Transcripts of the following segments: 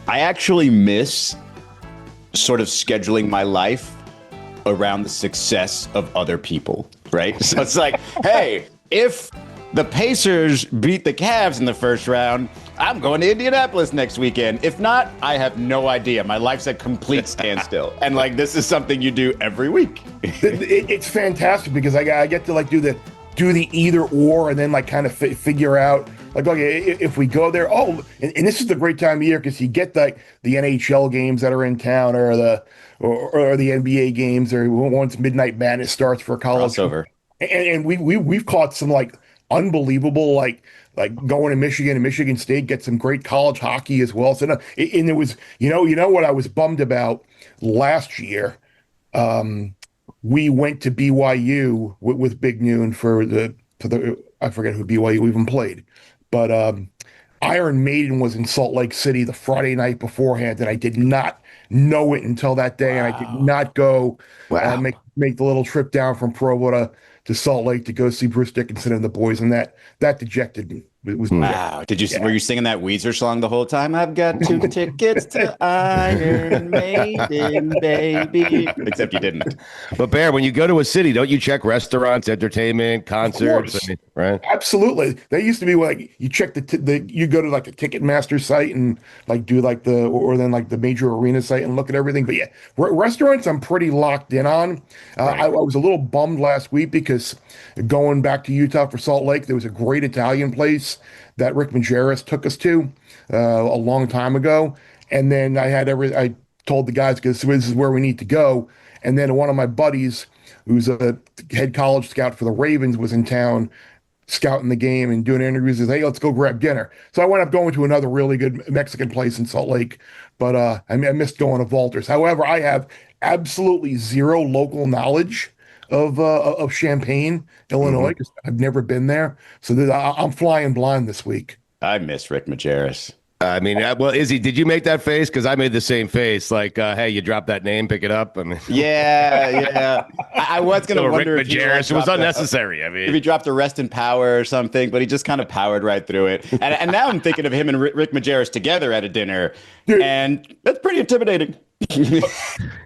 I actually miss sort of scheduling my life around the success of other people, right? So it's like, hey, if the Pacers beat the Cavs in the first round, I'm going to Indianapolis next weekend. If not, I have no idea. My life's at complete standstill. And like, this is something you do every week. It's fantastic because I get to like do the either or and then like kind of figure out like, okay, if we go there, and this is the great time of year because you get the NHL games that are in town or the NBA games or once Midnight Madness starts for college. Crossover. And we've caught some like unbelievable like going to Michigan and Michigan State get some great college hockey as well. So and it was you know what I was bummed about last year. We went to BYU with Big Noon for the I forget who BYU even played, but Iron Maiden was in Salt Lake City the Friday night beforehand, and I did not know it until that day, and I did not go make the little trip down from Provo to Salt Lake to go see Bruce Dickinson and the boys, and that dejected me. It was wow. Were you singing that Weezer song the whole time? I've got 2 tickets to Iron Maiden, baby. Except you didn't. But Bear, when you go to a city, don't you check restaurants, entertainment, concerts, right? Absolutely. They used to be like you check you go to like the Ticketmaster site and like do like then like the major arena site and look at everything. But yeah, restaurants I'm pretty locked in on. I was a little bummed last week because going back to Utah for Salt Lake, there was a great Italian place that Rick Majerus took us to a long time ago. And then I told the guys, because this is where we need to go. And then one of my buddies, who's a head college scout for the Ravens, was in town scouting the game and doing interviews. Says, hey, let's go grab dinner. So I wound up going to another really good Mexican place in Salt Lake. But I missed going to Walters. However, I have absolutely zero local knowledge of Champaign, Illinois, because I've never been there. So I'm flying blind this week. I miss Rick Majerus. I mean, well, Izzy, did you make that face? Because I made the same face. Like, hey, you dropped that name, pick it up. I mean, yeah. I was going to wonder Rick Majerus, it was unnecessary. I mean, if he dropped a Rest in Power or something, but he just kind of powered right through it. And now I'm thinking of him and Rick Majerus together at a dinner, and that's pretty intimidating.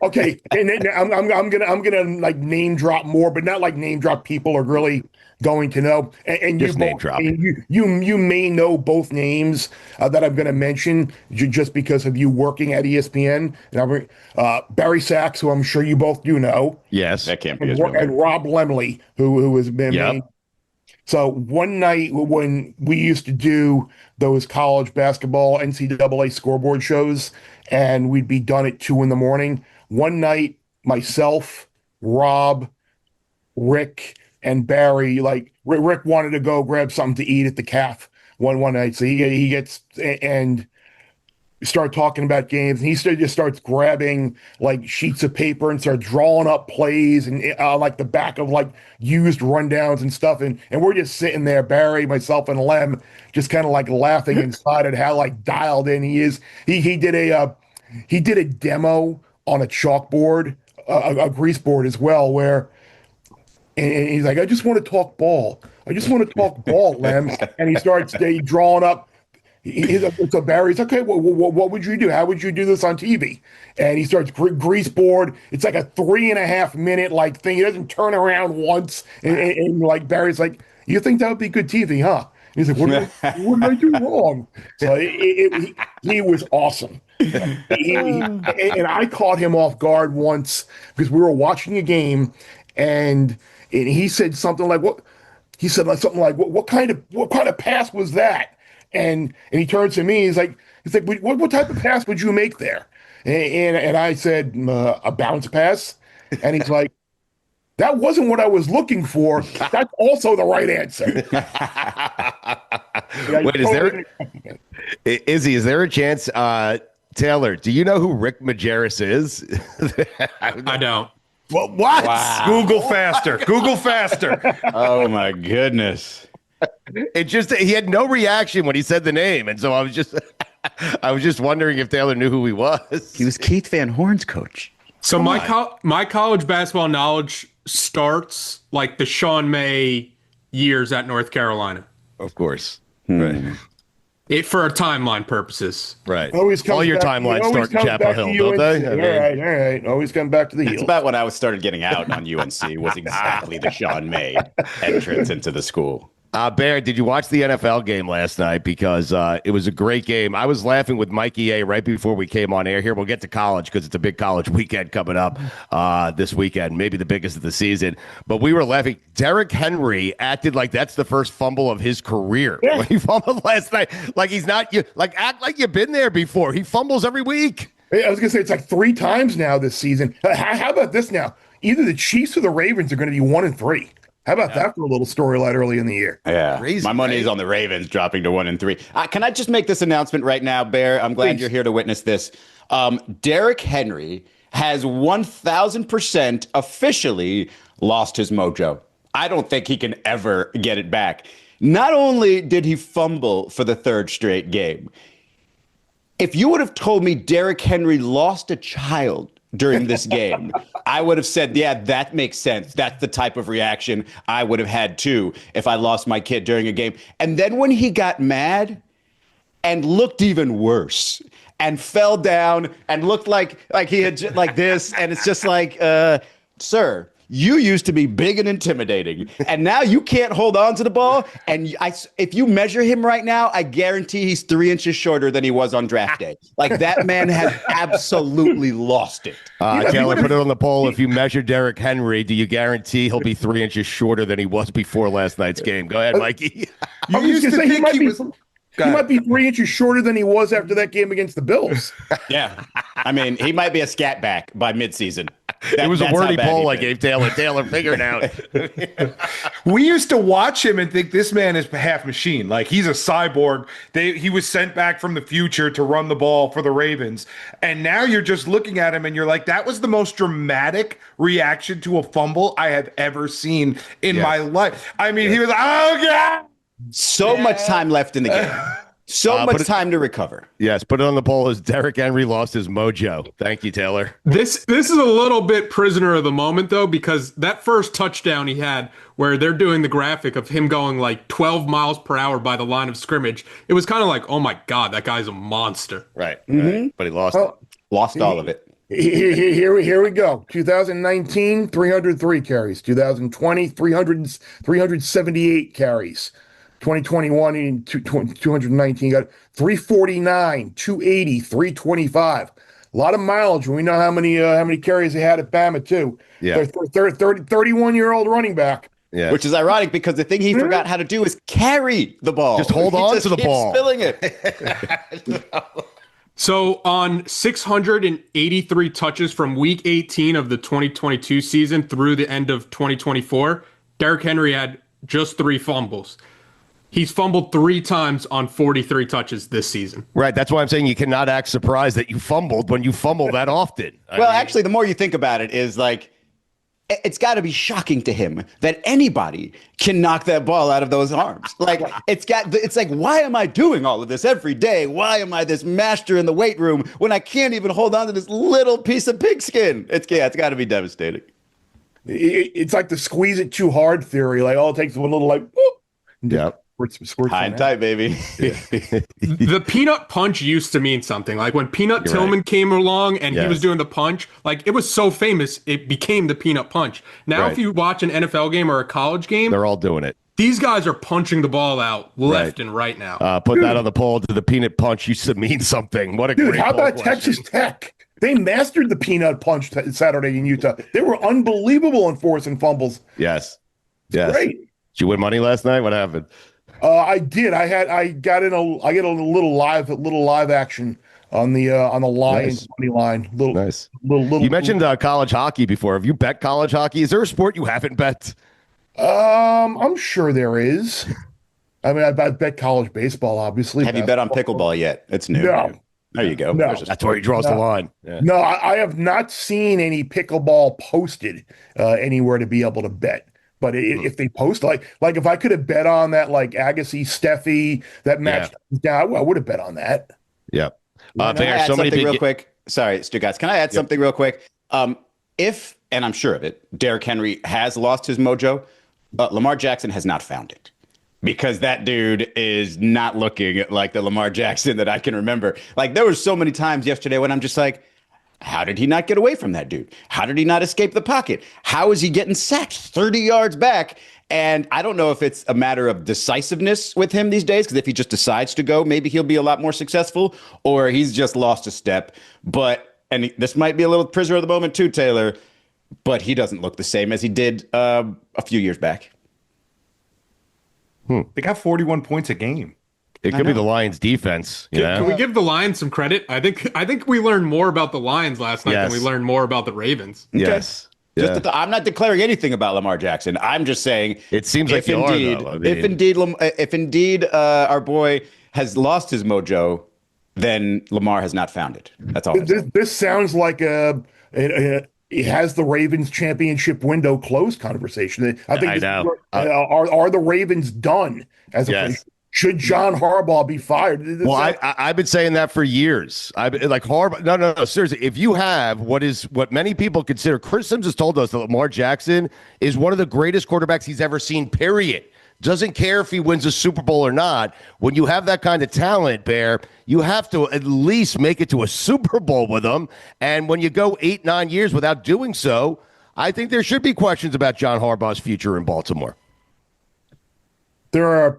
Okay, and then I'm gonna like name drop more, but not like name drop people are really going to know. And just name drop. You may know both names that I'm going to mention just because of you working at ESPN. And Barry Sachs, who I'm sure you both do know. Yes, that can't be and Rob Lemley, who has been. Yep. So one night when we used to do those college basketball NCAA scoreboard shows, and we'd be done at 2 a.m. One night, myself, Rob, Rick, and Barry, like Rick wanted to go grab something to eat at the caf one night. So he gets and start talking about games, and he just starts grabbing like sheets of paper and start drawing up plays and like the back of like used rundowns and stuff. And we're just sitting there, Barry, myself, and Lem, just kind of like laughing inside at how like dialed in he is. He did a demo on a chalkboard, a grease board as well, where and he's like, I just want to talk ball. I just want to talk ball, Lem. And he starts drawing up. So Barry's okay. What would you do? How would you do this on TV? And he starts grease board. It's like a 3.5 minute like thing. He doesn't turn around once. And like Barry's like, you think that would be good TV, huh? And he's like, what did I do wrong? So he was awesome. And I caught him off guard once because we were watching a game, and he said something like, "What?" He said like something like, "What kind of pass was that?" And he turns to me. He's like, what type of pass would you make there? And I said, a bounce pass. And he's like, that wasn't what I was looking for. That's also the right answer. Wait, is there a chance, Taylor, do you know who Rick Majerus is? I don't. Well, what? Wow. Google faster. Oh my goodness. It just, he had no reaction when he said the name. And so I was just wondering if Taylor knew who he was. He was Keith Van Horn's coach. So my college basketball knowledge starts like the Sean May years at North Carolina. Of course. Right. For timeline purposes. Right. Always comes All your back- timelines always start in comes Chapel back to Hill, don't they? UNC. All right. Always come back to the It's heel. about when I started getting out on UNC was exactly the Sean May entrance into the school. Bear, did you watch the NFL game last night? Because it was a great game. I was laughing with Mikey A right before we came on air here. We'll get to college because it's a big college weekend coming up this weekend, maybe the biggest of the season. But we were laughing. Derrick Henry acted like that's the first fumble of his career when he fumbled last night. Like he's not you. Like act like you've been there before. He fumbles every week. I was gonna say it's like 3 times now this season. How about this now? Either the Chiefs or the Ravens are going to be 1-3. How about that for a little storyline early in the year? Yeah, Crazy, my money is on the Ravens dropping to 1-3. Can I just make this announcement right now, Bear? I'm glad you're here to witness this. Derrick Henry has 1,000% officially lost his mojo. I don't think he can ever get it back. Not only did he fumble for the 3rd straight game, if you would have told me Derrick Henry lost a child during this game, I would have said, yeah, that makes sense. That's the type of reaction I would have had too if I lost my kid during a game. And then when he got mad and looked even worse and fell down and looked like he had like this, and it's just like, sir, you used to be big and intimidating, and now you can't hold on to the ball. And if you measure him right now, I guarantee he's 3 inches shorter than he was on draft day. Like, that man has absolutely lost it. Taylor, put it on the poll. If you measure Derrick Henry, do you guarantee he'll be 3 inches shorter than he was before last night's game? Go ahead, Mikey. I was just gonna say he might be 3 inches shorter than he was after that game against the Bills. Yeah. I mean, he might be a scat back by midseason. It was a wordy poll I gave Taylor. Taylor figured out. We used to watch him and think this man is half machine. Like, he's a cyborg. He was sent back from the future to run the ball for the Ravens. And now you're just looking at him and you're like, that was the most dramatic reaction to a fumble I have ever seen in my life. I mean, he was like, oh, God. So much time left in the game. So much time to recover. Yes, put it on the poll as Derrick Henry lost his mojo. Thank you, Taylor. This is a little bit prisoner of the moment, though, because that first touchdown he had where they're doing the graphic of him going like 12 miles per hour by the line of scrimmage, it was kind of like, oh, my God, that guy's a monster. Right. Right. But he lost it. Lost all of it. Here we go. 2019, 303 carries. 2020, 378 carries. 2021 and 219 got 349, 280, 325. A lot of mileage. We know how many carries they had at Bama too. Yeah. 31-year-old running back. Yeah. Which is ironic because the thing he forgot how to do is carry the ball. Just hold on to the ball. Spilling it. So on 683 touches from week 18 of the 2022 season through the end of 2024, Derrick Henry had just 3 fumbles. He's fumbled 3 times on 43 touches this season. Right. That's why I'm saying you cannot act surprised that you fumbled when you fumble that often. Actually, the more you think about it is like, it's got to be shocking to him that anybody can knock that ball out of those arms. Like, it's like, why am I doing all of this every day? Why am I this master in the weight room when I can't even hold on to this little piece of pigskin? It's got to be devastating. It's like the squeeze it too hard theory. Like, all it takes one little like, whoop. Yeah. High and tight, baby. The peanut punch used to mean something. Like when Peanut Tillman came along and he was doing the punch, like it was so famous, it became the peanut punch. Now, if you watch an NFL game or a college game, they're all doing it. These guys are punching the ball out left and right now. Put that on the poll. To the peanut punch used to mean something. What a great how about question. Texas Tech? They mastered the peanut punch Saturday in Utah. They were unbelievable in forcing fumbles. Yes. Great. Did you win money last night? What happened? I did. I get a little live action on the Lions money line. Nice. You mentioned college hockey before. Have you bet college hockey? Is there a sport you haven't bet? I'm sure there is. I mean, I bet college baseball, obviously. Have you bet on pickleball yet? It's new. No. There you go. No. That's where he draws the line. Yeah. No, I have not seen any pickleball posted anywhere to be able to bet. But if they post like if I could have bet on that, like Agassi, Steffi, that match, I would have bet on that. Yeah. Can I add something real quick? Sorry, Stugotz. Can I add something real quick? If, and I'm sure of it, Derrick Henry has lost his mojo, Lamar Jackson has not found it. because that dude is not looking like the Lamar Jackson that I can remember. Like, there were so many times yesterday when I'm just like, how did he not get away from that dude? How did he not escape the pocket? How is he getting sacked 30 yards back? And I don't know if it's a matter of decisiveness with him these days, because if he just decides to go, maybe he'll be a lot more successful, or he's just lost a step. And this might be a little prisoner of the moment too, Taylor, but he doesn't look the same as he did a few years back. They got 41 points a game. It could be the Lions defense. Can we give the Lions some credit? I think we learned more about the Lions last night than we learned more about the Ravens. Okay. Yes. I'm not declaring anything about Lamar Jackson. I'm just saying it seems like you are, though. I mean, if indeed our boy has lost his mojo, then Lamar has not found it. That's all. This sounds like it has the Ravens championship window closed conversation. I think are the Ravens done as a place? Should John Harbaugh be fired? I've been saying that for years. Harbaugh. No. Seriously, if you have what many people consider, Chris Sims has told us that Lamar Jackson is one of the greatest quarterbacks he's ever seen. Period. Doesn't care if he wins a Super Bowl or not. When you have that kind of talent, Bear, you have to at least make it to a Super Bowl with him. And when you go 8-9 years without doing so, I think there should be questions about John Harbaugh's future in Baltimore. I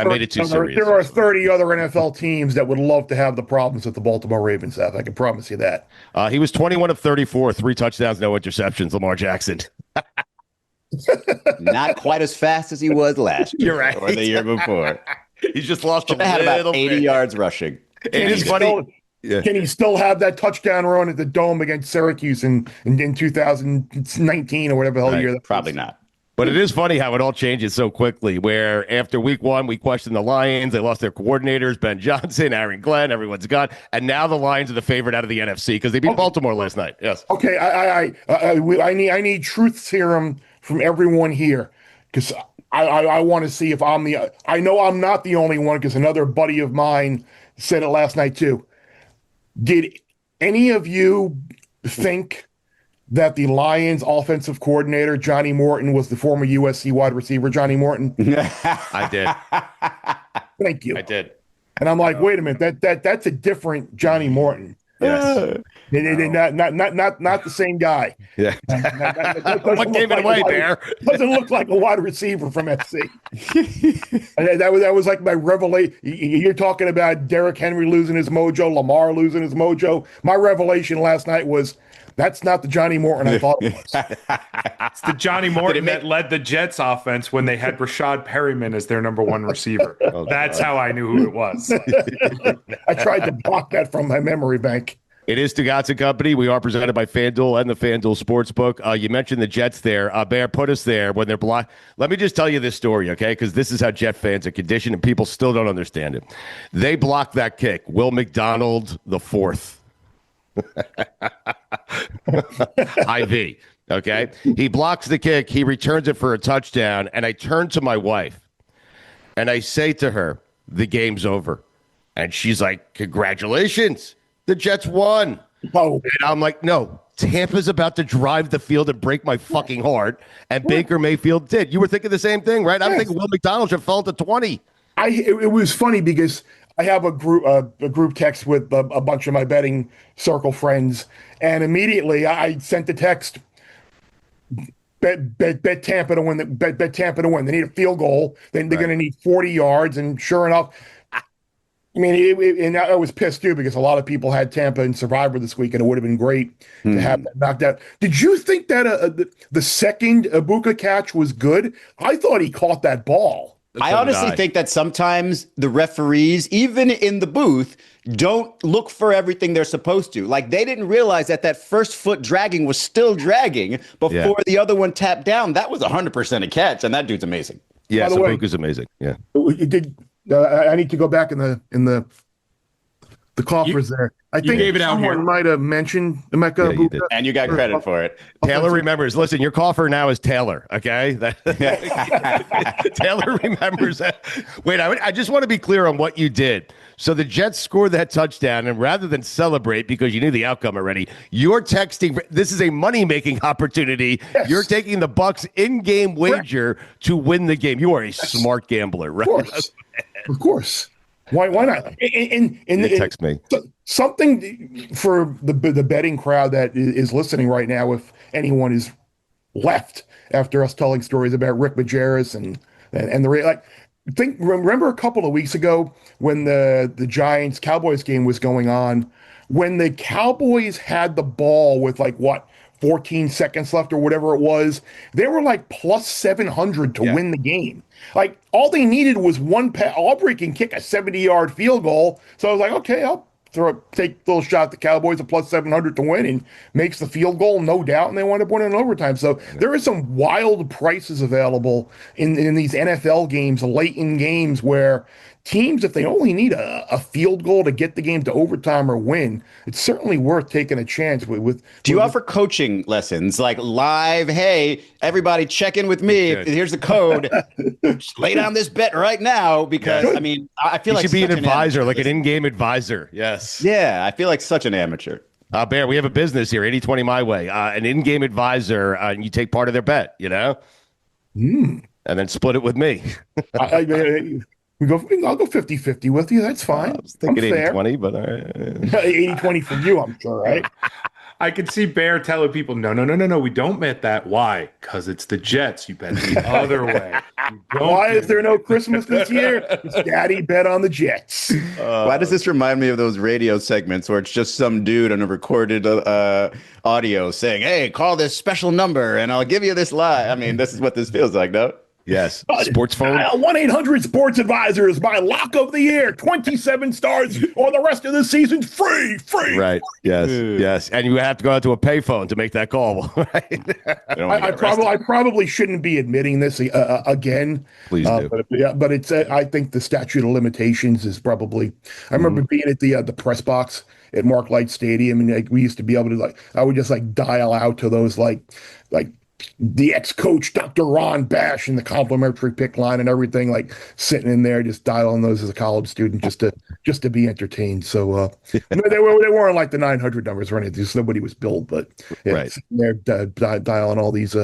made it too serious. There are 30 other NFL teams that would love to have the problems that the Baltimore Ravens have. I can promise you that. He was 21 of 34, 3 touchdowns, no interceptions, Lamar Jackson. Not quite as fast as he was last year. You're right. Or the year before. He's just lost had about 80 yards rushing. It is funny. Can he still have that touchdown run at the Dome against Syracuse in 2019 or whatever the hell year that was? Probably not. But it is funny how it all changes so quickly, where after week 1, we questioned the Lions. They lost their coordinators, Ben Johnson, Aaron Glenn, everyone's gone. And now the Lions are the favorite out of the NFC because they beat Baltimore last night. Yes. Okay, I need truth serum from everyone here, because I want to see if I know I'm not the only one, because another buddy of mine said it last night too. Did any of you think that the Lions offensive coordinator, Johnny Morton, was the former USC wide receiver, Johnny Morton? I did. Thank you. I did. And I'm like, wait a minute, that's a different Johnny Morton. Yes. Not the same guy. Yeah. What gave it away, Bear? Doesn't look like a wide receiver from FC. And that was like my revelation. You're talking about Derrick Henry losing his mojo, Lamar losing his mojo. My revelation last night was, that's not the Johnny Morton I thought it was. It's the Johnny Morton that led the Jets offense when they had Rashad Perryman as their number 1 receiver. That's how I knew who it was. I tried to block that from my memory bank. It is Stugotz and Company. We are presented by FanDuel and the FanDuel Sportsbook. You mentioned the Jets there. Bear, put us there when they're blocked. Let me just tell you this story, okay? Because this is how Jet fans are conditioned, and people still don't understand it. They blocked that kick. Will McDonald the fourth. IV. Okay. He blocks the kick. He returns it for a touchdown. And I turn to my wife and I say to her, the game's over. And she's like, congratulations. The Jets won. Oh. And I'm like, no, Tampa's about to drive the field and break my fucking heart. And Baker Mayfield did. You were thinking the same thing, right? I'm thinking Will McDonald should fall to 20. It was funny because I have a group text with a bunch of my betting circle friends, and immediately I sent the text, bet Tampa to win. Bet Tampa to win. They need a field goal. Then they're going to need 40 yards, and sure enough, I mean, and I was pissed too, because a lot of people had Tampa in Survivor this week, and it would have been great to have that knocked out. Did you think that the second Ibuka catch was good? I thought he caught that ball. I honestly think that sometimes the referees, even in the booth, don't look for everything they're supposed to. Like, they didn't realize that first foot dragging was still dragging before the other one tapped down. That was 100% a catch, and that dude's amazing. Yeah, Ibuka's amazing. Yeah. I need to go back in the coffers there. I think gave it out someone here. might have mentioned Emeka Ibuka. And you got credit for it. Taylor remembers. Listen, your coffer now is Taylor, okay? Taylor remembers that. Wait, I just want to be clear on what you did. So the Jets scored that touchdown, and rather than celebrate because you knew the outcome already, you're texting. This is a money-making opportunity. Yes. You're taking the Bucs in-game wager to win the game. You are a smart gambler, right? Of course. Why not? And text me. Something for the betting crowd that is listening right now, if anyone is left after us telling stories about Rick Majerus and the remember a couple of weeks ago when the Giants Cowboys game was going on, when the Cowboys had the ball with 14 seconds left or whatever it was, they were plus 700 to win the game. All they needed was one pass. Aubrey can kick a 70-yard field goal. So I was like, okay, I'll take a little shot at the Cowboys at plus 700 to win, and makes the field goal, no doubt, and they wind up winning in overtime. So there is some wild prices available in these NFL games, late in games, where teams, if they only need a field goal to get the game to overtime or win, it's certainly worth taking a chance with. Do you offer coaching lessons live? Hey, everybody, check in with me. Here's the code. Just lay down this bet right now because I feel like you should be an advisor, an in-game advisor. Yes. Yeah, I feel like such an amateur. Bear, we have a business here, 80-20 my way. An in-game advisor, and you take part of their bet, and then split it with me. I'll go 50-50 with you. That's fine. I was thinking 80-20, but 80-20 for you, I'm sure, right? I could see Bear telling people, no, we don't bet that. Why? Because it's the Jets. You bet the other way. Why is there no Christmas this year? Daddy bet on the Jets. Why does this remind me of those radio segments where it's just some dude on a recorded audio saying, hey, call this special number and I'll give you this lie. This is what this feels like, no? Yes. Sports phone. 1-800 Sports Advisor is my lock of the year. 27 stars or the rest of the season free. Right. Yes. And you have to go out to a payphone to make that call. Right. I probably shouldn't be admitting this again. Please do. But it's. I think the statute of limitations is probably. I remember being at the press box at Mark Light Stadium, and we used to be able to I would just dial out to those like the ex-coach Dr. Ron Bash and the complimentary pick line and everything, sitting in there just dialing those as a college student just to be entertained. So they weren't the 900 numbers or anything. Just nobody was billed, but they're dialing all these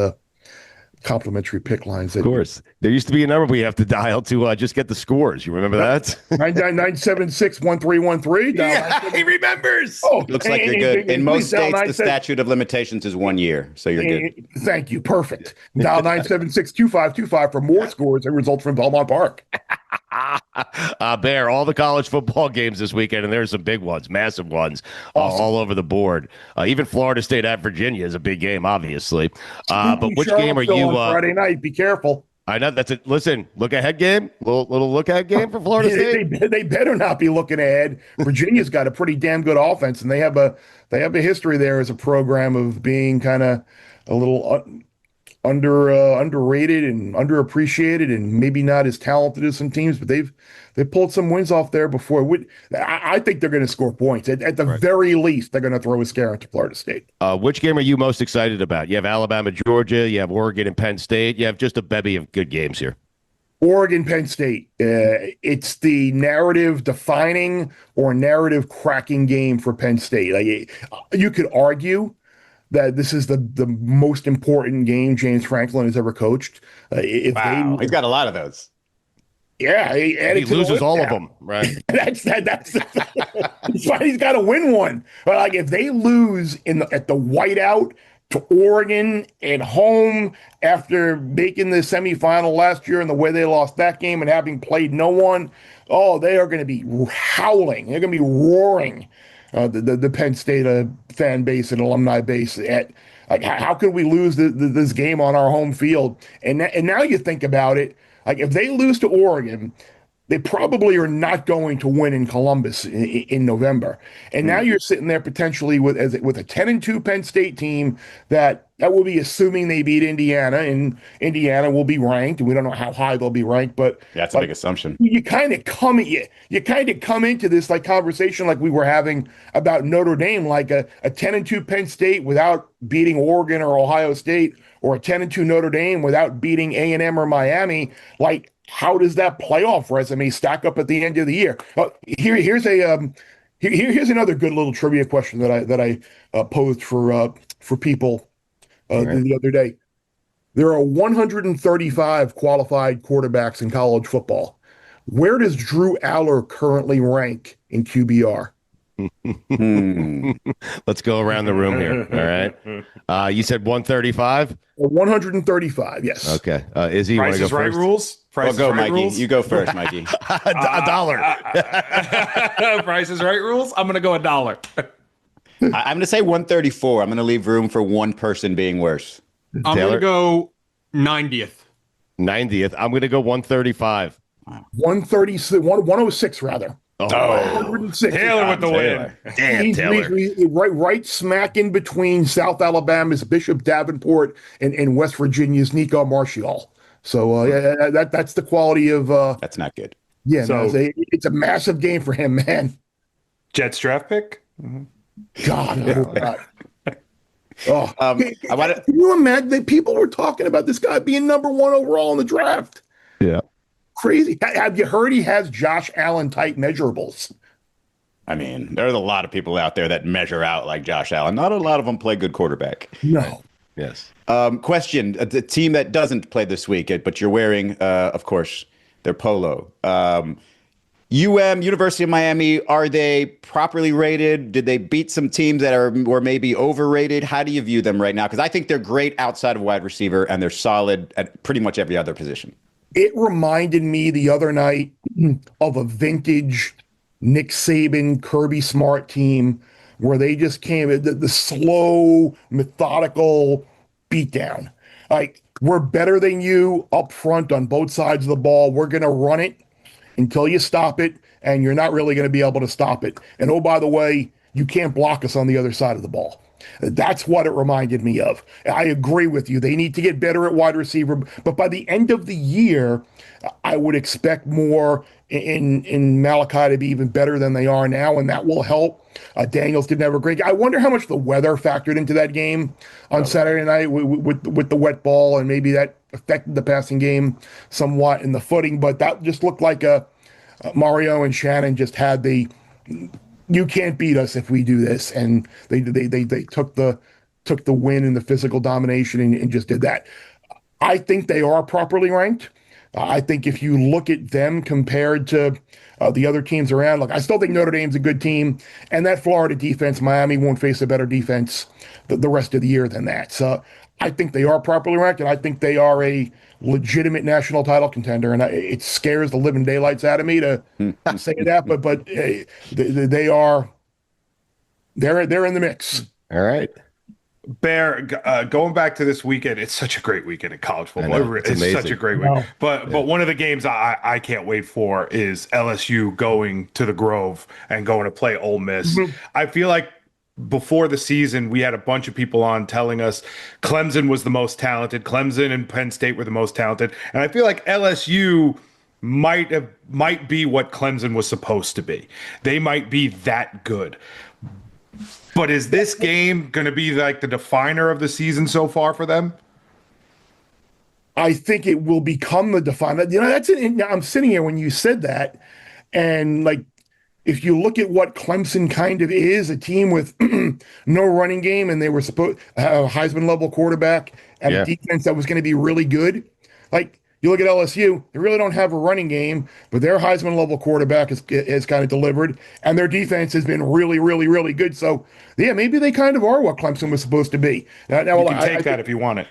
complimentary pick lines. Of course. There used to be a number we have to dial to just get the scores. You remember that? 999761313. Yeah, he remembers. Oh, looks like you're good. In most states, the statute of limitations is 1 year, so you're good. Thank you. Perfect. Dial 9762525 for more scores and results from Belmont Park. Bear, all the college football games this weekend, and there's some big ones, massive ones, all over the board. Even Florida State at Virginia is a big game, obviously. But which game are you? Friday night. Be careful. I know that's it. Listen, look ahead game, little look ahead game for Florida State. They better not be looking ahead. Virginia's got a pretty damn good offense, and they have a history there as a program of being kind of a little underrated and underappreciated, and maybe not as talented as some teams, but they've pulled some wins off there before. I think they're going to score points. At the very least, they're going to throw a scare into Florida State. Which game are you most excited about? You have Alabama, Georgia. You have Oregon and Penn State. You have just a bevy of good games here. Oregon, Penn State. It's the narrative defining or narrative cracking game for Penn State. You could argue that this is the most important game James Franklin has ever coached. He's got a lot of those. Yeah, he loses all of them, right? That's why he's got to win one. But if they lose at the whiteout to Oregon at home after making the semifinal last year and the way they lost that game and having played no one, they are going to be howling. They're going to be roaring. The Penn State fan base and alumni base at how could we lose this game on our home field? And now you think about it, if they lose to Oregon, they probably are not going to win in Columbus in November. And now you're sitting there potentially with a 10-2 Penn State team that will be assuming they beat Indiana, and Indiana will be ranked, and we don't know how high they'll be ranked, but that's a big assumption. You kind of come into this conversation like we were having about Notre Dame, like a 10-2 Penn State without beating Oregon or Ohio State, or a 10-2 Notre Dame without beating A&M or Miami. how does that playoff resume stack up at the end of the year? Here's another good little trivia question that I posed for people the other day. There are 135 qualified quarterbacks in college football. Where does Drew Aller currently rank in QBR? Let's go around the room here. All right. You said 135? 135, yes. Okay. Izzy, you want to go Right first? rules? Well, go, Right Mikey. rules? You go first, Mikey. A dollar. Price is Right rules? I'm going to go $1. I'm going to say 134. I'm going to leave room for one person being worse. I'm going to go 90th. 90th. I'm going to go 135. 106 rather. Oh, 106. Taylor with the win. Damn, Taylor. Right smack in between South Alabama's Bishop Davenport and West Virginia's Nico Marshall. So that's the quality of. That's not good. Yeah, So- it's a massive game for him, man. Jets draft pick? God, I hope not. Oh, I want to. can you imagine that people were talking about this guy being number 1 overall in the draft? Yeah. Crazy. Have you heard he has Josh Allen type measurables? I mean, there's a lot of people out there that measure out like Josh Allen. Not a lot of them play good quarterback. No. Yes. Question: the team that doesn't play this week, but you're wearing, of course, their polo. University of Miami, are they properly rated? Did they beat some teams that were maybe overrated? How do you view them right now? Because I think they're great outside of wide receiver, and they're solid at pretty much every other position. It reminded me the other night of a vintage Nick Saban, Kirby Smart team where they just came the slow, methodical beatdown. Like, we're better than you up front on both sides of the ball. We're going to run it until you stop it, and you're not really going to be able to stop it. And oh, by the way, you can't block us on the other side of the ball. That's what it reminded me of. I agree with you. They need to get better at wide receiver, but by the end of the year, I would expect more in Malachi to be even better than they are now, and that will help. Daniels didn't have a great game. I wonder how much the weather factored into that game on Saturday night with the wet ball, and maybe that affected the passing game somewhat in the footing, but that just looked like Mario and Shannon just had the you can't beat us if we do this, and they took the win in the physical domination and just did that. I think they are properly ranked. I think if you look at them compared to the other teams around, I still think Notre Dame's a good team, and that Florida defense, Miami won't face a better defense the rest of the year than that. So I think they are properly ranked, and I think they are a legitimate national title contender. And it scares the living daylights out of me to say that, but they're in the mix. All right. Bear, going back to this weekend, it's such a great weekend in college football. It's such a great week. Wow. But one of the games I can't wait for is LSU going to the Grove and going to play Ole Miss. Mm-hmm. I feel like before the season, we had a bunch of people on telling us Clemson was the most talented. Clemson and Penn State were the most talented. And I feel like LSU might be what Clemson was supposed to be. They might be that good. But is this game going to be like the definer of the season so far for them? I think it will become the definer. That's it. I'm sitting here when you said that, and if you look at what Clemson kind of is, a team with no running game, and they were supposed to have a Heisman level quarterback and a defense that was going to be really good. You look at LSU, they really don't have a running game, but their Heisman level quarterback has kind of delivered, and their defense has been really, really, really good. So, yeah, maybe they kind of are what Clemson was supposed to be. Now you can take that if you want it.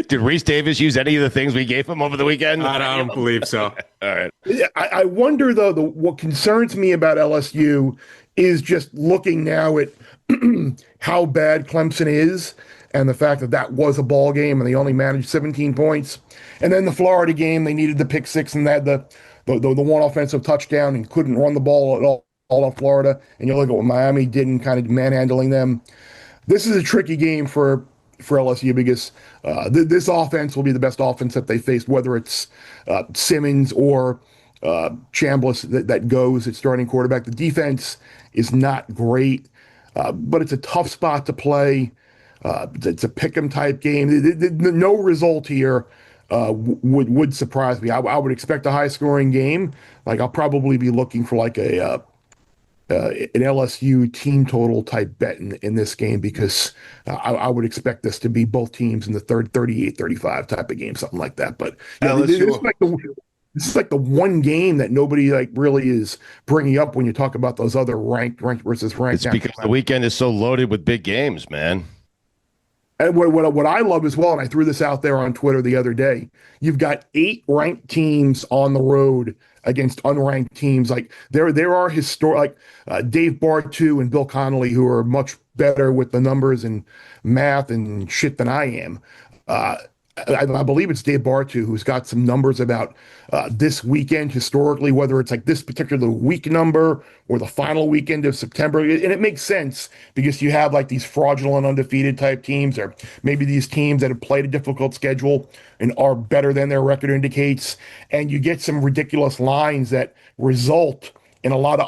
Did Reese Davis use any of the things we gave him over the weekend? I don't believe so. All right. I wonder, though, what concerns me about LSU is just looking now at how bad Clemson is, and the fact that was a ball game and they only managed 17 points. And then the Florida game, they needed the pick six and had the one offensive touchdown and couldn't run the ball at all of Florida. And you look at what Miami did in kind of manhandling them. This is a tricky game for LSU because this offense will be the best offense that they faced, whether it's Simmons or Chambliss that goes at starting quarterback. The defense is not great, but it's a tough spot to play. It's a pick'em type game. No result here would surprise me. I would expect a high scoring game. Like I'll probably be looking for like an LSU team total type bet in this game because I would expect this to be both teams in the 38-35 type of game, something like that. But yeah, this is like the one game that nobody like really is bringing up when you talk about those other ranked versus ranked. It's because the weekend is so loaded with big games, man. And what I love as well, and I threw this out there on Twitter the other day, you've got 8 ranked teams on the road against unranked teams. Like there are historic, like Dave Bartu and Bill Connolly, who are much better with the numbers and math and shit than I am. I believe it's Dave Bartu who's got some numbers about this weekend historically, whether it's like this particular week number or the final weekend of September. And it makes sense because you have like these fraudulent undefeated type teams, or maybe these teams that have played a difficult schedule and are better than their record indicates. And you get some ridiculous lines that result in a lot of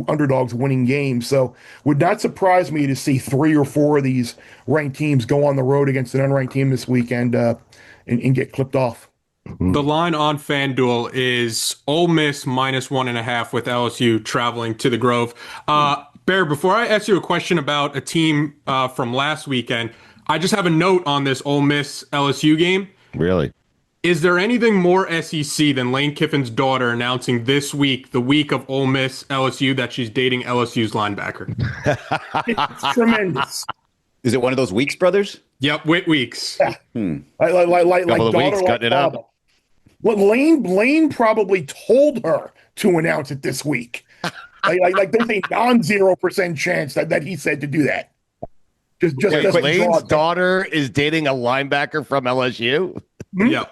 underdogs winning games. So would not surprise me to see 3 or 4 of these ranked teams go on the road against an unranked team this weekend and get clipped off. The line on FanDuel is Ole Miss -1.5 with LSU traveling to the Grove. Bear, before I ask you a question about a team from last weekend, I just have a note on this Ole Miss LSU game. Really? Is there anything more SEC than Lane Kiffin's daughter announcing this week, the week of Ole Miss LSU, that she's dating LSU's linebacker? It's tremendous. Is it one of those Weeks brothers? Yep, Weeks. Yeah. Like Couple of daughter, weeks like cutting it father. up. Well, Lane probably told her to announce it this week. like there's a non-0% chance that he said to do that. Just Lane's daughter is dating a linebacker from LSU. Yep.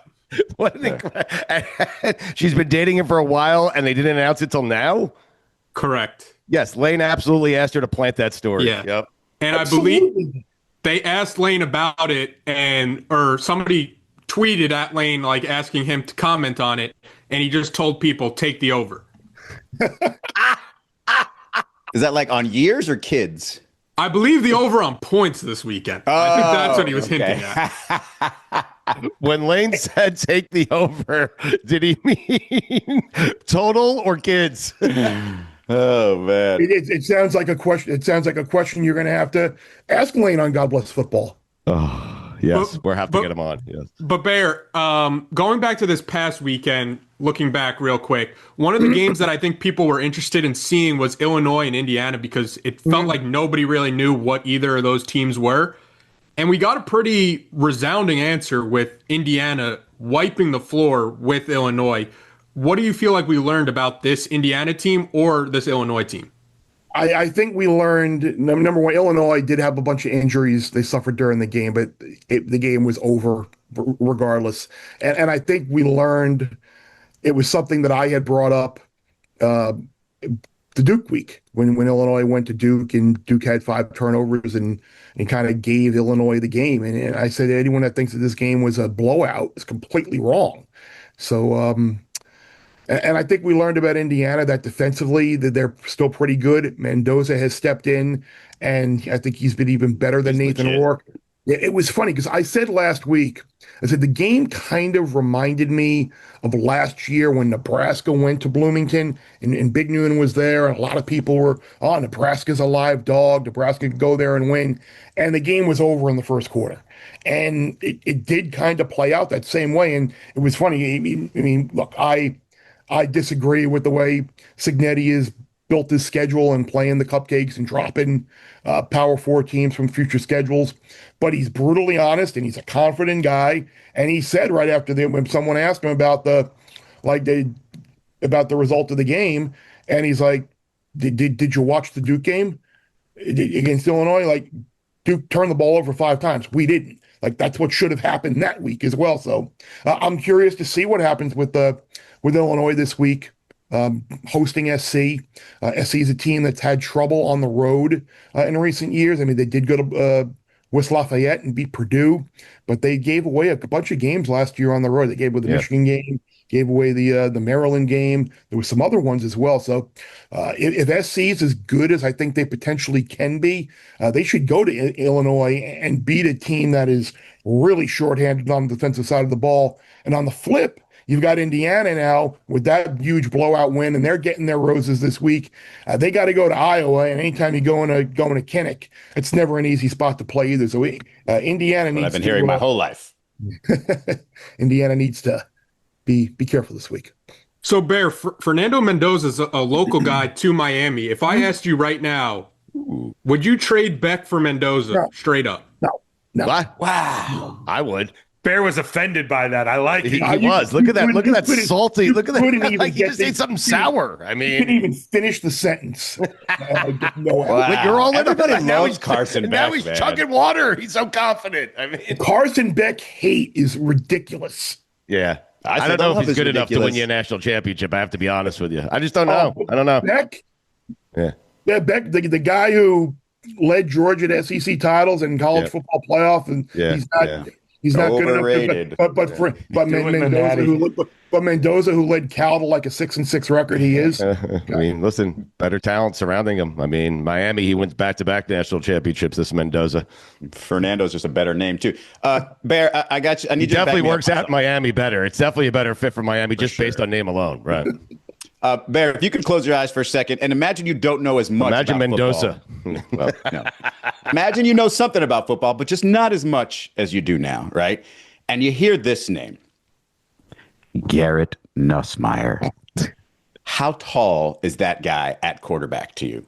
What she's been dating him for a while, and they didn't announce it till now. Correct. Yes, Lane absolutely asked her to plant that story. Yeah. Yep. And Absolutely. I believe they asked Lane about it, or somebody tweeted at Lane like asking him to comment on it, and he just told people take the over. Is that like on years or kids? I believe the over on points this weekend. I think that's what he was hinting at. When Lane said take the over, did he mean total or kids? Oh man, it sounds like a question. It sounds like a question you're going to have to ask Lane on God Bless Football. Oh yes, we'll have to get him on. Yes, but Bear, going back to this past weekend, looking back real quick, one of the games that I think people were interested in seeing was Illinois and Indiana because it felt like nobody really knew what either of those teams were. And we got a pretty resounding answer with Indiana wiping the floor with Illinois. What do you feel like we learned about this Indiana team or this Illinois team? I think we learned, number one, Illinois did have a bunch of injuries they suffered during the game, but the game was over regardless. And I think we learned it was something that I had brought up the Duke week when Illinois went to Duke and Duke had 5 turnovers and kind of gave Illinois the game. And I said anyone that thinks that this game was a blowout is completely wrong. So, and I think we learned about Indiana that defensively that they're still pretty good. Mendoza has stepped in, and I think he's been even better than Nathan O'Rourke. It was funny because I said last week, I said the game kind of reminded me of last year when Nebraska went to Bloomington and Big Noon was there. And a lot of people were, oh, Nebraska's a live dog. Nebraska can go there and win. And the game was over in the first quarter. And it did kind of play out that same way. And it was funny. I mean, look, I disagree with the way Cignetti has built his schedule and playing the cupcakes and dropping Power 4 teams from future schedules. But he's brutally honest and he's a confident guy. And he said right after when someone asked him about the result of the game, and he's like, "Did you watch the Duke game against Illinois? Like Duke turned the ball over 5 times. We didn't. Like that's what should have happened that week as well." So I'm curious to see what happens with Illinois this week. Hosting SC. SC is a team that's had trouble on the road in recent years. I mean, they did go to West Lafayette and beat Purdue, but they gave away a bunch of games last year on the road. They gave with the Michigan game, gave away the Maryland game. There were some other ones as well. So if SC is as good as I think they potentially can be, they should go to Illinois and beat a team that is really shorthanded on the defensive side of the ball. And on the flip, you've got Indiana now with that huge blowout win, and they're getting their roses this week. They got to go to Iowa, and anytime you go to Kinnick, it's never an easy spot to play either. So Indiana needs. I've been hearing my whole life. Indiana needs to be careful this week. So, Bear, Fernando Mendoza is a local guy to Miami. If I asked you right now, would you trade Beck for Mendoza straight up? No. What? Wow. I would. Bear was offended by that. I like it. He was. Look at that. Look at that salty. Look at that. Like he just ate something sour. I mean, you couldn't even finish the sentence. But you're all Everybody in. Now loves he's Carson Beck. Now he's man. chugging water. He's so confident. I mean, Carson Beck hate is ridiculous. yeah. I don't know if he's good enough to win you a national championship. I have to be honest with you. I just don't know. I don't know. Beck. Yeah. Yeah, Beck, the guy who led Georgia to SEC titles and college football playoff, and he's not Overrated. good enough. But Mendoza, who led Cal to like a 6-6 record, he is. I mean, listen, better talent surrounding him. I mean, Miami, he wins back-to-back national championships. This Mendoza. Fernando's just a better name too. Bear, I got you. I need you. Definitely works out in Miami better. It's definitely a better fit for Miami just based on name alone, right? Bear, if you could close your eyes for a second and imagine you don't know as much. Imagine about Mendoza. Well, no. Imagine you know something about football, but just not as much as you do now, right? And you hear this name, Garrett Nussmeier. How tall is that guy at quarterback to you?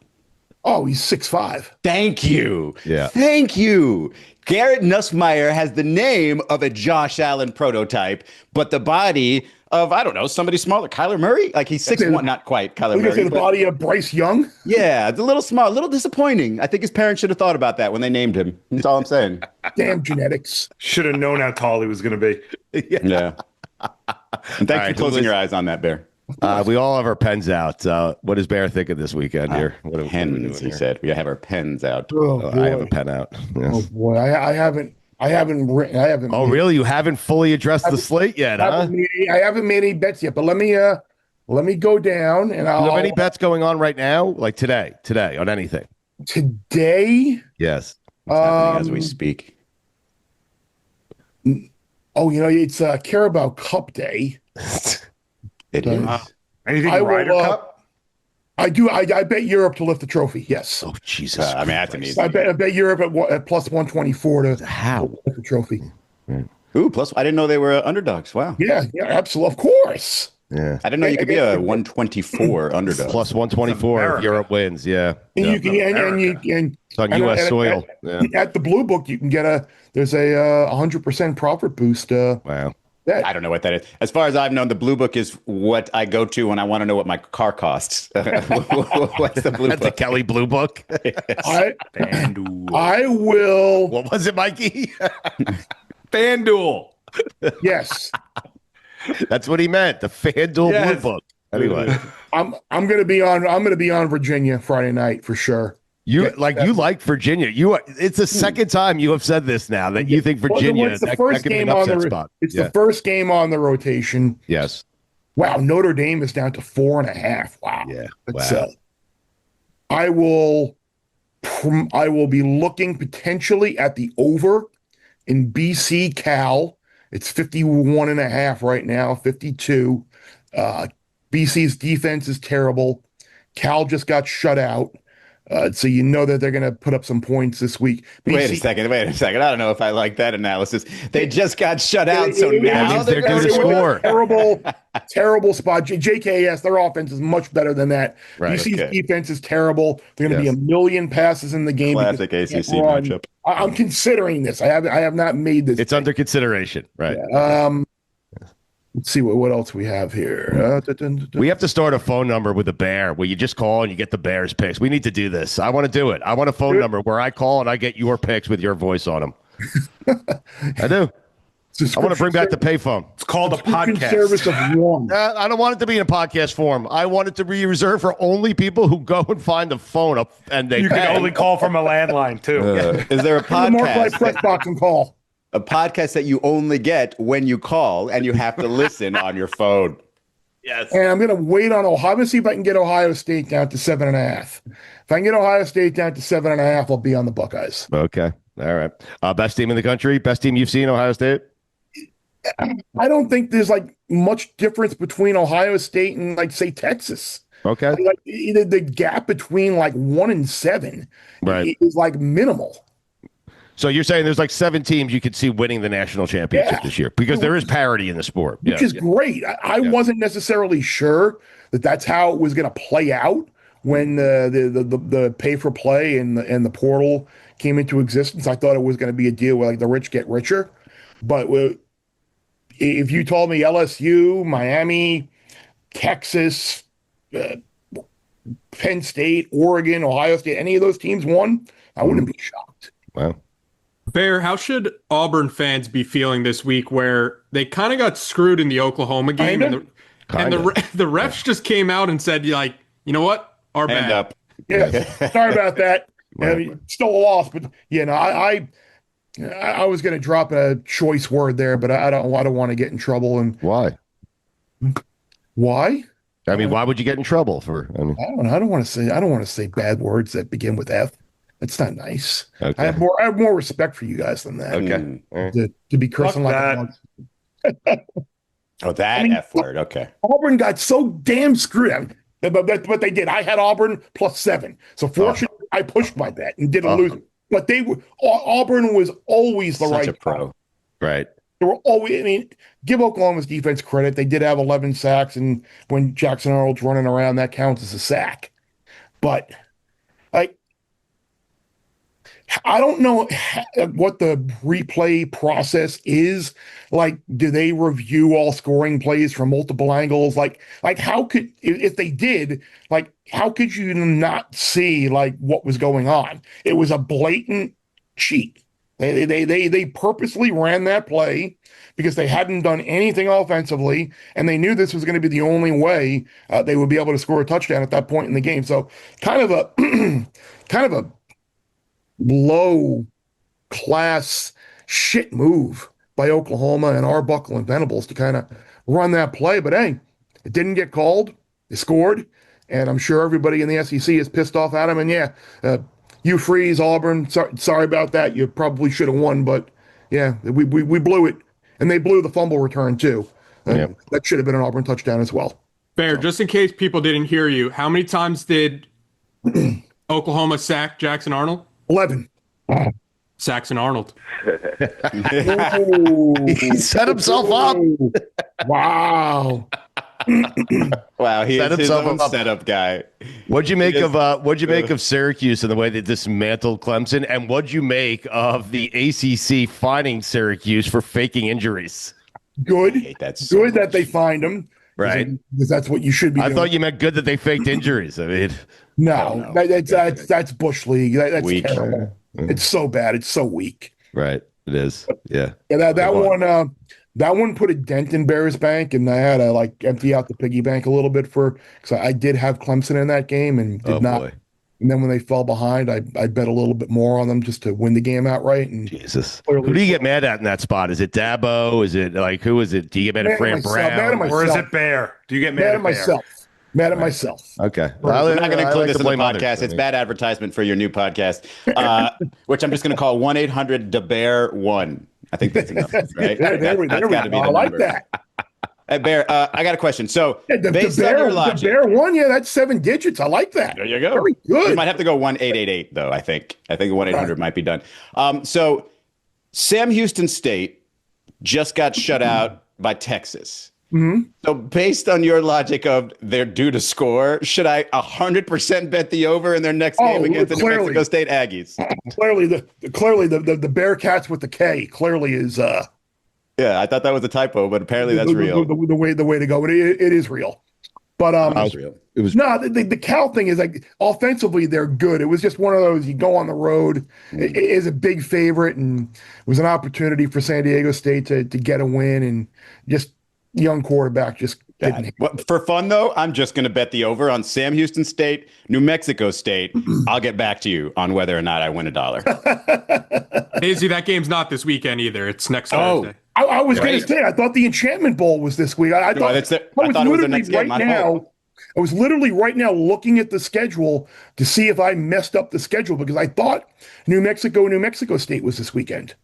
Oh, he's 6'5". Thank you. Yeah. Thank you. Garrett Nussmeier has the name of a Josh Allen prototype, but the body of, I don't know, somebody smaller. Kyler Murray? Like he's 6'1", not quite Kyler Murray. The body of Bryce Young? Yeah, it's a little small, a little disappointing. I think his parents should have thought about that when they named him. That's all I'm saying. Damn genetics. Should have known how tall he was going to be. Yeah. And thanks for closing your eyes on that, Bear. We all have our pens out. What does Bear think of this weekend here? What are we doing He here? said. We have our pens out. Oh, I have a pen out. Yes. Oh boy, I haven't written. Oh, really? You haven't fully addressed the slate yet, huh? I haven't made any bets yet, but let me go down and I'll. Do you have any bets going on right now? Like today on anything? Today? Yes. It's happening as we speak. Oh, it's Carabao Cup Day. It is. Anything I will, Ryder Cup? I do. I bet Europe to lift the trophy. Yes. Oh, Jesus. I mean, that's an easy. I bet Europe at plus 124 to lift the trophy. Ooh, plus I didn't know they were underdogs. Wow. Yeah, absolutely. Of course. Yeah. I didn't know you could be a 124 underdog. Plus 124 if Europe wins. Yeah. And you can It's on U.S. soil. At the Blue Book, you can get there's a 100% profit boost. Wow. I don't know what that is. As far as I've known, the Blue Book is what I go to when I want to know what my car costs. What's the Blue Book? The Kelly Blue Book. I will. What was it, Mikey? FanDuel. Yes. That's what he meant. The FanDuel Blue Book. Anyway, I'm gonna be on Virginia Friday night for sure. You like Virginia. It's the second time you have said this now that you think Virginia is the first game on the spot. It's the first game on the rotation. Yes. Wow, Notre Dame is down to 4.5. Wow. Yeah. Wow. I will be looking potentially at the over in BC Cal. It's 51.5 right now, 52. BC's defense is terrible. Cal just got shut out. So you know that they're going to put up some points this week. Wait a second. I don't know if I like that analysis. They just got shut out, so now they're going to score. Terrible spot. JKS, their offense is much better than that. Right, BC's defense is terrible. They're going to be a million passes in the game. Classic ACC matchup. I'm considering this. I have not made this. It's under consideration, right? Yeah. Let's see what else we have here. We have to start a phone number with a Bear where you just call and you get the Bears picks. We need to do this. I want to do it. I want a phone number where I call and I get your picks with your voice on them. I do. I want to bring back the payphone. It's called a podcast. Service of one. I don't want it to be in a podcast form. I want it to be reserved for only people who go and find the phone up and they. You can only call from a landline too. Is there a podcast? Press box and call. A podcast that you only get when you call and you have to listen on your phone. Yes. And I'm going to wait on Ohio. I'm going to see if I can get Ohio State down to 7.5. If I can get Ohio State down to 7.5, I'll be on the Buckeyes. Okay. All right. Best team in the country? Best team you've seen, Ohio State? I don't think there's like much difference between Ohio State and like say Texas. Okay. Like the gap between like 1 and 7 is like minimal. So you're saying there's like 7 teams you could see winning the national championship this year because there is parity in the sport, which is great. I wasn't necessarily sure that that's how it was going to play out when the pay for play and the portal came into existence. I thought it was going to be a deal where like the rich get richer, but if you told me LSU, Miami, Texas, Penn State, Oregon, Ohio State, any of those teams won, I wouldn't be shocked. Wow. Bear, how should Auburn fans be feeling this week where they kind of got screwed in the Oklahoma game and the refs just came out and said, like, you know what? Our Hand bad. up. Yeah, sorry about that. I mean, still a loss, but I was going to drop a choice word there, but I don't want to get in trouble. And why? Why? I mean, why would you get in trouble for? I mean, I don't want to say bad words that begin with F. It's not nice. Okay. I have more respect for you guys than that. Okay. To be cursing like a Oh, that F word. Okay. Auburn got so damn screwed. But they did. I had Auburn +7. So fortunately, I pushed my bet and didn't lose. But Auburn was always the right pro. Right. They were always. I mean, give Oklahoma's defense credit. They did have 11 sacks, and when Jackson Arnold's running around, that counts as a sack. But like, I don't know what the replay process is. Like, do they review all scoring plays from multiple angles? Like how could, if they did, like, how could you not see like what was going on? It was a blatant cheat. They purposely ran that play because they hadn't done anything offensively, and they knew this was going to be the only way they would be able to score a touchdown at that point in the game. So kind of a low class shit move by Oklahoma and Arbuckle and Venables to kind of run that play. But hey, it didn't get called. They scored, and I'm sure everybody in the SEC is pissed off at him. And you freeze Auburn. Sorry about that. You probably should have won, but yeah, we blew it, and they blew the fumble return too. That should have been an Auburn touchdown as well. Bear, just in case people didn't hear you, how many times did Oklahoma sack Jackson Arnold? 11. Saxon Arnold. He set himself up. Wow. Wow, he Set is his himself own up. setup guy. What'd you make of Syracuse and the way they dismantled Clemson? And what'd you make of the ACC fining Syracuse for faking injuries? Good. I hate that so Good that much. they find him. Right. Because that's what you should be I doing. thought you meant good that they faked injuries. I mean, No, that's Bush League. That's Weak. terrible. It's so bad. It's so weak. right. It is. Yeah. Yeah, that one put a dent in Bears Bank, and I had to like empty out the piggy bank a little bit because I did have Clemson in that game and did not. Boy. And then when they fell behind, I bet a little bit more on them just to win the game outright. And Jesus. Who do you get mad at in that spot? Is it Dabo? Is it like, who is it? Do you get mad at Fran Brown? myself. Or is it Bear? Do you get mad at myself? Mad at myself. Okay. We're not going to include this in the blame others. podcast. It's bad advertisement for your new podcast, which I'm just going to call 1-800-DeBear1. I think that's enough, right? There we go. I like that. Hey, Bear, I got a question. So, The based on your Bear logic, one, yeah, that's 7 digits. I like that. there you go. Very good. You might have to go 1-888 though. I think 1-800 might be done. So, Sam Houston State just got shut out by Texas. Mm-hmm. So, based on your logic of they're due to score, should I 100% bet the over in their next game against the New Mexico State Aggies? Clearly, the Bearcats with the K clearly is. Yeah, I thought that was a typo, but apparently that's real. The way to go. It is real. But That's real. It was the Cal thing is like offensively they're good. It was just one of those you go on the road. It is a big favorite, and it was an opportunity for San Diego State to get a win, and just young quarterback just didn't. For fun though, I'm just going to bet the over on Sam Houston State, New Mexico State. I'll get back to you on whether or not I win $1. Izzy, that game's not this weekend either. It's next Thursday. I was going to say, I thought the Enchantment Bowl was this week. I thought it was the next game. I was literally right now looking at the schedule to see if I messed up the schedule because I thought New Mexico State was this weekend.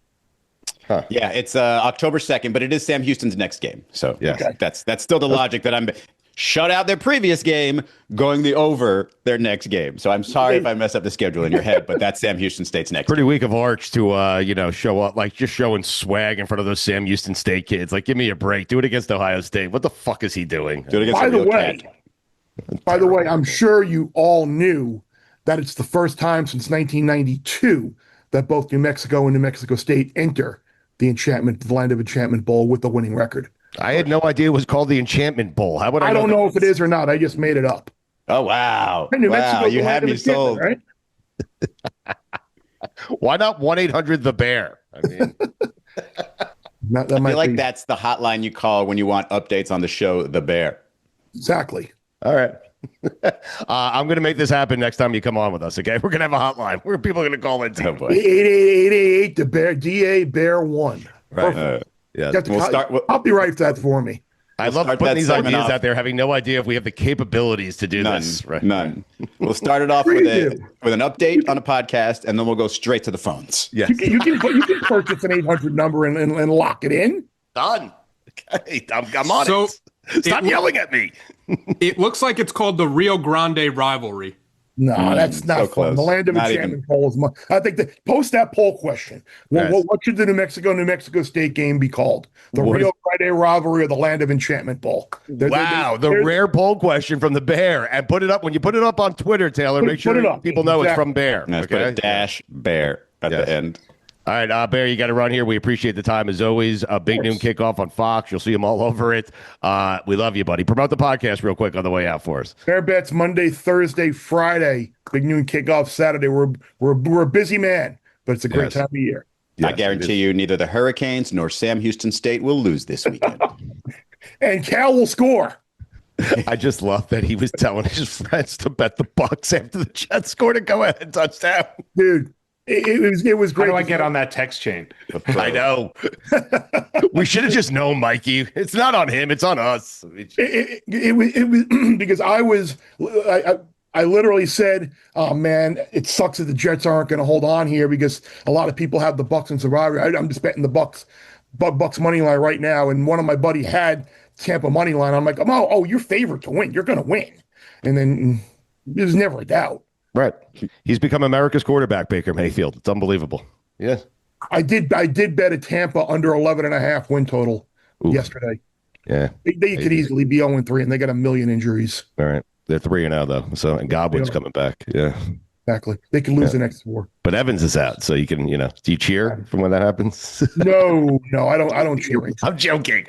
Huh. Yeah, it's October 2nd, but it is Sam Houston's next game. So Okay. that's still the logic that I'm shut out their previous game, going the over their next game. So I'm sorry if I mess up the schedule in your head, but that's Sam Houston State's next. Pretty weak of Arch to show up, like just showing swag in front of those Sam Houston State kids. Like, give me a break. Do it against Ohio State. What the fuck is he doing? Do it against By the way, I'm sure you all knew that it's the first time since 1992 that both New Mexico and New Mexico State enter the Land of Enchantment Bowl with the winning record. I had no idea it was called the Enchantment Bowl. How would I don't know if it is or not. I just made it up. Oh, wow. New Mexico, you had me sold. Right? Why not 1-800-THE-BEAR? I mean, I feel like that's the hotline you call when you want updates on the show, The Bear. Exactly. All right. I'm going to make this happen next time you come on with us, okay? We're going to have a hotline where people are going to call in. 888 the Bear, DA Bear 1. Right. Yeah. Copyright that for me. I love putting these ideas out there, having no idea if we have the capabilities to do this. Right? None. We'll start it off with an update on a podcast, and then we'll go straight to the phones. Yes. You can purchase an 800 number and lock it in. Done. Okay, I'm on it. Stop yelling at me. It looks like it's called the Rio Grande Rivalry. No, that's not so fun. close. The Land of Enchantment poll is I think post that poll question. What should the New Mexico State game be called? The Rio Grande Rivalry or the Land of Enchantment Bowl? The rare poll question from the Bear. And put it up when you put it up on Twitter, Taylor. Make sure people know it's from Bear. Let's put a dash Bear at the end. All right, Bear, you got to run here. We appreciate the time as always. Big noon kickoff on Fox. You'll see them all over it. We love you, buddy. Promote the podcast real quick on the way out for us. Bear Bets Monday, Thursday, Friday. Big noon kickoff Saturday. We're a busy man, but it's a great time of year. Yes, I guarantee you, neither the Hurricanes nor Sam Houston State will lose this weekend. And Cal will score. I just love that he was telling his friends to bet the Bucks after the Jets scored a go-ahead touchdown. Dude. It was great. How do I get on that text chain? I know. We should have just known, Mikey. It's not on him. It's on us. It was because I literally said, "Oh man, it sucks that the Jets aren't going to hold on here because a lot of people have the Bucks and Survivor. I'm just betting the Bucks money line right now." And one of my buddy had Tampa money line. I'm like, "Oh, you're favored to win. You're going to win." And then there's never a doubt. Right. He's become America's quarterback, Baker Mayfield. It's unbelievable. Yeah. I did bet a Tampa under 11.5 win total yesterday. Yeah. They could easily be 0-3, and they got a million injuries. All right. They're 3-0 though. So, and Godwin's coming back. Yeah. Exactly. They can lose the next 4. But Evans is out, so you can, do you cheer from when that happens? No, I don't cheer. I'm joking.